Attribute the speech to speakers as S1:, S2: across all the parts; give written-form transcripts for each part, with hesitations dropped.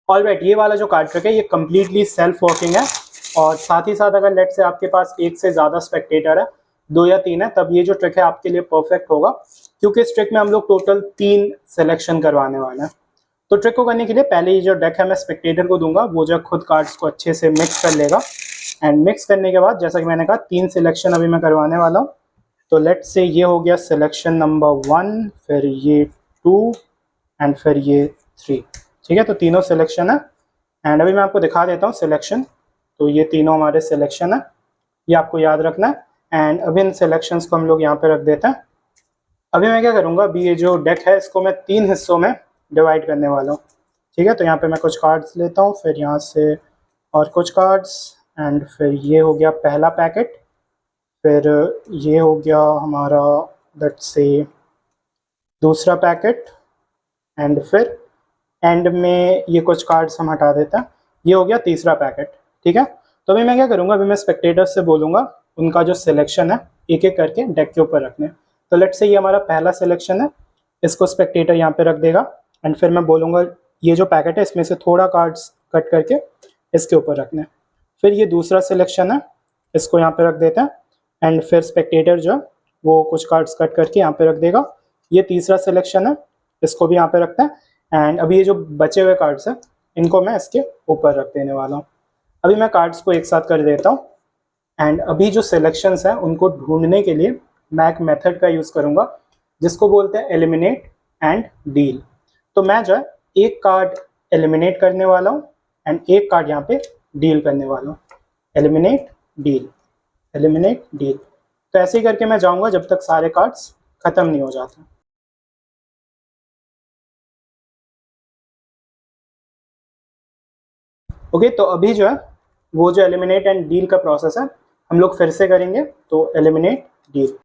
S1: Alright, ये वाला जो कार्ड ट्रिक है ये कम्प्लीटली सेल्फ वर्किंग है, और साथ ही साथ अगर लेट से आपके पास एक से ज़्यादा स्पेक्टेटर है, 2 या 3 है, तब ये जो ट्रिक है आपके लिए परफेक्ट होगा, क्योंकि इस ट्रिक में हम लोग टोटल 3 सिलेक्शन करवाने वाले हैं। तो ट्रिक को करने के लिए पहले ये जो डेक है मैं स्पेक्टेटर को दूंगा, वो जो खुद कार्ड्स को अच्छे से मिक्स कर लेगा, एंड मिक्स करने के बाद जैसा कि मैंने कहा 3 सिलेक्शन अभी मैं करवाने वाला हूँ। तो लेट से ये हो गया सिलेक्शन नंबर 1, फिर ये 2 एंड फिर ये 3। ठीक है, तो तीनों सिलेक्शन है, एंड अभी मैं आपको दिखा देता हूँ सिलेक्शन। तो ये तीनों हमारे सिलेक्शन है, ये आपको याद रखना है, एंड अभी इन सिलेक्शंस को हम लोग यहाँ पे रख देते हैं। अभी मैं क्या करूँगा, अभी ये जो डेक है इसको मैं 3 हिस्सों में डिवाइड करने वाला हूँ। ठीक है, तो यहाँ पे मैं कुछ कार्ड्स लेता हूँ, फिर यहाँ से और कुछ कार्ड्स, एंड फिर ये हो गया पहला पैकेट, फिर ये हो गया हमारा लेट्स से दूसरा पैकेट, एंड फिर एंड में ये कुछ कार्ड्स हम हटा देते हैं, ये हो गया तीसरा पैकेट। ठीक है, तो अभी मैं क्या करूँगा, अभी मैं स्पेक्टेटर्स से बोलूँगा उनका जो सिलेक्शन है एक एक करके डेक के ऊपर रखने। तो लेट्स से ये हमारा पहला सिलेक्शन है, इसको स्पेक्टेटर यहाँ पे रख देगा, एंड फिर मैं बोलूँगा ये जो पैकेट है इसमें से थोड़ा कार्ड्स कट करके इसके ऊपर रखने। फिर ये दूसरा सिलेक्शन है, इसको यहाँ पे रख देते हैं, एंड फिर स्पेक्टेटर जो है वो कुछ कार्ड्स कट करके यहाँ पे रख देगा। ये तीसरा सिलेक्शन है, इसको भी यहाँ पे रखते हैं, एंड अभी ये जो बचे हुए कार्ड्स हैं इनको मैं इसके ऊपर रख देने वाला हूँ। अभी मैं कार्ड्स को एक साथ कर देता हूँ, एंड अभी जो सिलेक्शंस हैं उनको ढूंढने के लिए मैं एक मेथड का यूज़ करूँगा जिसको बोलते हैं एलिमिनेट एंड डील। तो मैं जो है एक कार्ड एलिमिनेट करने वाला हूँ एंड एक कार्ड यहाँ पे डील करने वाला हूँ। Eliminate deal, eliminate deal. तो ऐसे ही करके मैं जाऊँगा जब तक सारे कार्ड्स ख़त्म नहीं हो जाते। ओके, तो अभी जो है वो जो एलिमिनेट एंड डील का प्रोसेस है हम लोग फिर से करेंगे। तो एलिमिनेट डील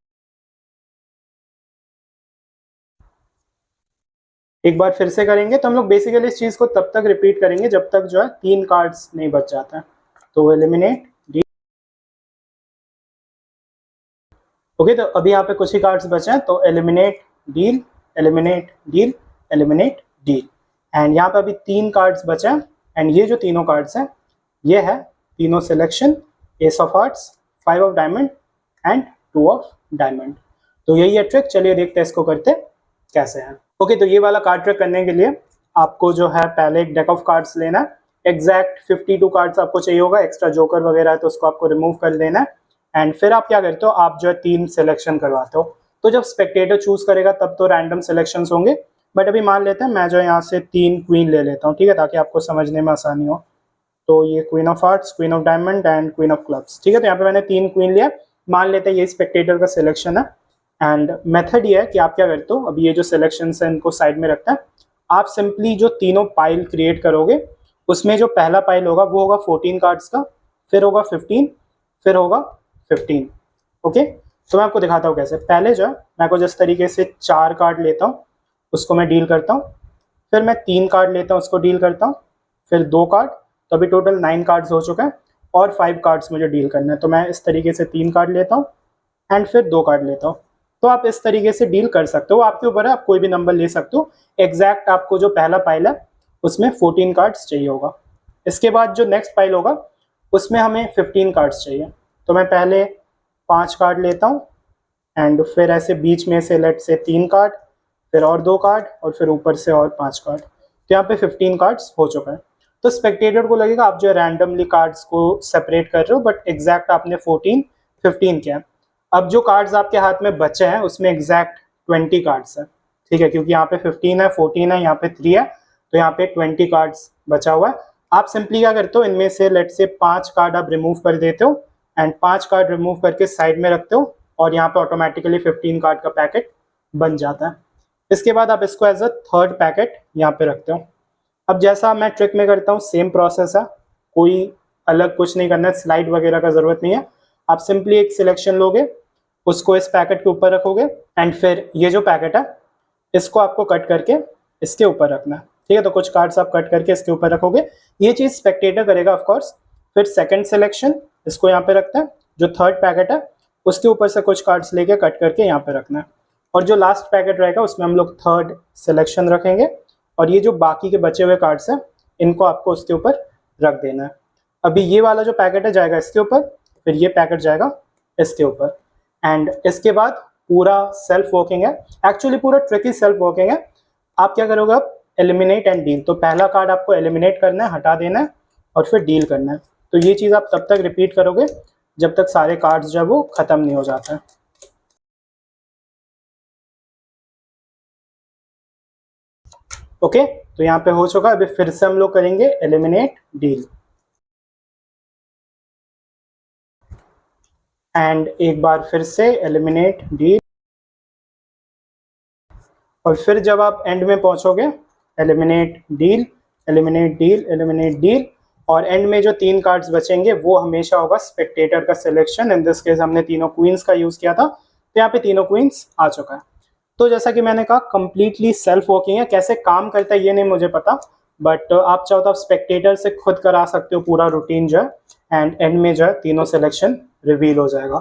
S1: एक बार फिर से करेंगे। तो हम लोग बेसिकली इस चीज़ को तब तक रिपीट करेंगे जब तक जो है 3 कार्ड्स नहीं बच जाते हैं। तो एलिमिनेट डील। ओके, तो अभी यहाँ पे कुछ ही कार्ड्स बचे हैं, तो eliminate deal, eliminate deal, eliminate deal, and यहाँ पे अभी 3 कार्ड्स बचे हैं, एंड ये जो तीनों कार्ड्स हैं ये है तीनों selection, S of hearts, 5 of diamond and 2 of diamond. तो यही है ट्रिक, चलिए देखते हैं इसको करते कैसे हैं। ओके, तो ये वाला कार्ड ट्रिक करने के लिए आपको जो है पहले एक डेक ऑफ कार्ड्स लेना है। एग्जैक्ट 52 कार्ड्स आपको चाहिए होगा, एक्स्ट्रा जोकर वगैरह है तो उसको आपको रिमूव कर देना है, एंड फिर आप क्या करते हो, आप जो है 3 सिलेक्शन करवाते हो। तो जब स्पेक्टेटर चूज करेगा तब तो रैंडम सिलेक्शन होंगे, बट अभी मान लेते हैं मैं जो यहाँ से 3 क्वीन ले लेता हूँ, ठीक है, ताकि आपको समझने में आसानी हो। तो ये queen of hearts, queen of diamond and queen of clubs. ठीक है, तो यहाँ पे मैंने 3 क्वीन लिया, मान लेते हैं ये स्पेक्टेटर का सिलेक्शन है। एंड मेथड ये है कि आप क्या करते हो, अभी ये जो सिलेक्शन है इनको साइड में रखता है, आप सिंपली जो तीनों पाइल क्रिएट करोगे उसमें जो पहला पाइल होगा वो होगा 14 कार्ड्स का, फिर होगा 15, फिर होगा 15। ओके, तो मैं आपको दिखाता हूँ कैसे। पहले जो है मैं कुछ इस तरीके से 4 कार्ड लेता हूँ, उसको मैं डील करता हूँ, फिर मैं 3 कार्ड लेता हूँ, उसको डील करता हूँ, फिर 2 कार्ड, तो अभी टोटल 9 कार्ड्स हो चुका है, और 5 कार्ड्स मुझे डील करना है। तो मैं इस तरीके से 3 कार्ड लेता हूँ एंड फिर 2 कार्ड लेता हूँ। तो आप इस तरीके से डील कर सकते हो, आपके ऊपर है, आप कोई भी नंबर ले सकते हो। एग्जैक्ट आपको जो पहला पाइल है उसमें 14 कार्ड्स चाहिए होगा। इसके बाद जो नेक्स्ट पाइल होगा उसमें हमें 15 कार्ड्स चाहिए। तो मैं पहले 5 कार्ड लेता हूँ, एंड फिर ऐसे बीच में से लेट से 3 कार्ड, फिर और 2 कार्ड, और फिर ऊपर से और 5 कार्ड। तो यहाँ पे 15 कार्ड्स हो चुका है। तो स्पेक्टेटर को लगेगा आप जो है रैंडमली कार्ड्स को सेपरेट कर रहे हो, बट एग्जैक्ट आपने 14 15 किया है। अब जो कार्ड्स आपके हाथ में बचे हैं उसमें एग्जैक्ट 20 कार्ड्स है, ठीक है, क्योंकि यहाँ पे 15 है, 14 है, यहाँ पे 3 है, तो यहाँ पे 20 कार्ड्स बचा हुआ है। आप सिंपली क्या करते हो, इनमें से लेट से 5 कार्ड आप रिमूव कर देते हो, एंड 5 कार्ड रिमूव करके साइड में रखते हो, और यहाँ पे ऑटोमेटिकली 15 कार्ड का पैकेट बन जाता है। इसके बाद आप इसको एज अ थर्ड पैकेट यहाँ पे रखते हो। अब जैसा मैं ट्रिक में करता हूँ सेम प्रोसेस है, कोई अलग कुछ नहीं करना है, स्लाइड वगैरह का जरूरत नहीं है। आप सिंपली एक सिलेक्शन लोगे, उसको इस पैकेट के ऊपर रखोगे, एंड फिर ये जो पैकेट है इसको आपको कट करके इसके ऊपर रखना है, ठीक है। तो कुछ कार्ड्स आप कट करके इसके ऊपर रखोगे, ये चीज़ स्पेक्टेटर करेगा ऑफ कोर्स। फिर सेकंड सिलेक्शन इसको यहाँ पे रखते हैं, जो थर्ड पैकेट है उसके ऊपर से कुछ कार्ड्स लेके कट करके यहाँ पे रखना है, और जो लास्ट पैकेट रहेगा उसमें हम लोग थर्ड सिलेक्शन रखेंगे, और ये जो बाकी के बचे हुए कार्ड्स हैं इनको आपको उसके ऊपर रख देना है। अभी ये वाला जो पैकेट है जाएगा इसके ऊपर, फिर ये पैकेट जाएगा इसके ऊपर, एंड इसके बाद पूरा सेल्फ वर्किंग है। एक्चुअली पूरा ट्रिक ही सेल्फ वर्किंग है। आप क्या करोगे, आप एलिमिनेट एंड डील, तो पहला कार्ड आपको एलिमिनेट करना है, हटा देना है, और फिर डील करना है। तो ये चीज़ आप तब तक रिपीट करोगे जब तक सारे कार्ड्स जो है वो ख़त्म नहीं हो जाता है। ओके, तो यहाँ पे हो चुका है। अभी फिर से हम लोग करेंगे एलिमिनेट डील, एंड एक बार फिर से एलिमिनेट डील, और फिर जब आप एंड में पहुंचोगे eliminate deal, eliminate deal, eliminate deal, और एंड में जो 3 कार्ड्स बचेंगे वो हमेशा होगा स्पेक्टेटर का सिलेक्शन। इन दिस केस हमने तीनों क्वींस का यूज़ किया था, तो यहाँ पे तीनों क्वींस आ चुका है। तो जैसा कि मैंने कहा कंप्लीटली सेल्फ वर्किंग है। कैसे काम करता है ये नहीं मुझे पता, बट आप चाहो तो आप स्पेक्टेटर से खुद करा सकते हो पूरा रूटीन जो है, एंड एंड में जो है तीनों सिलेक्शन रिवील हो जाएगा।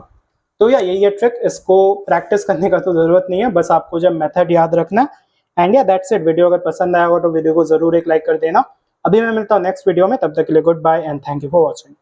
S1: तो या यही है ट्रिक, इसको प्रैक्टिस करने का तो ज़रूरत नहीं है, बस आपको जब मेथड याद रखना है। एंड या दैट्स इट। वीडियो अगर पसंद आया हो तो वीडियो को ज़रूर एक लाइक कर देना। अभी मैं मिलता हूँ नेक्स्ट वीडियो में, तब तक के लिए goodbye and thank you for watching.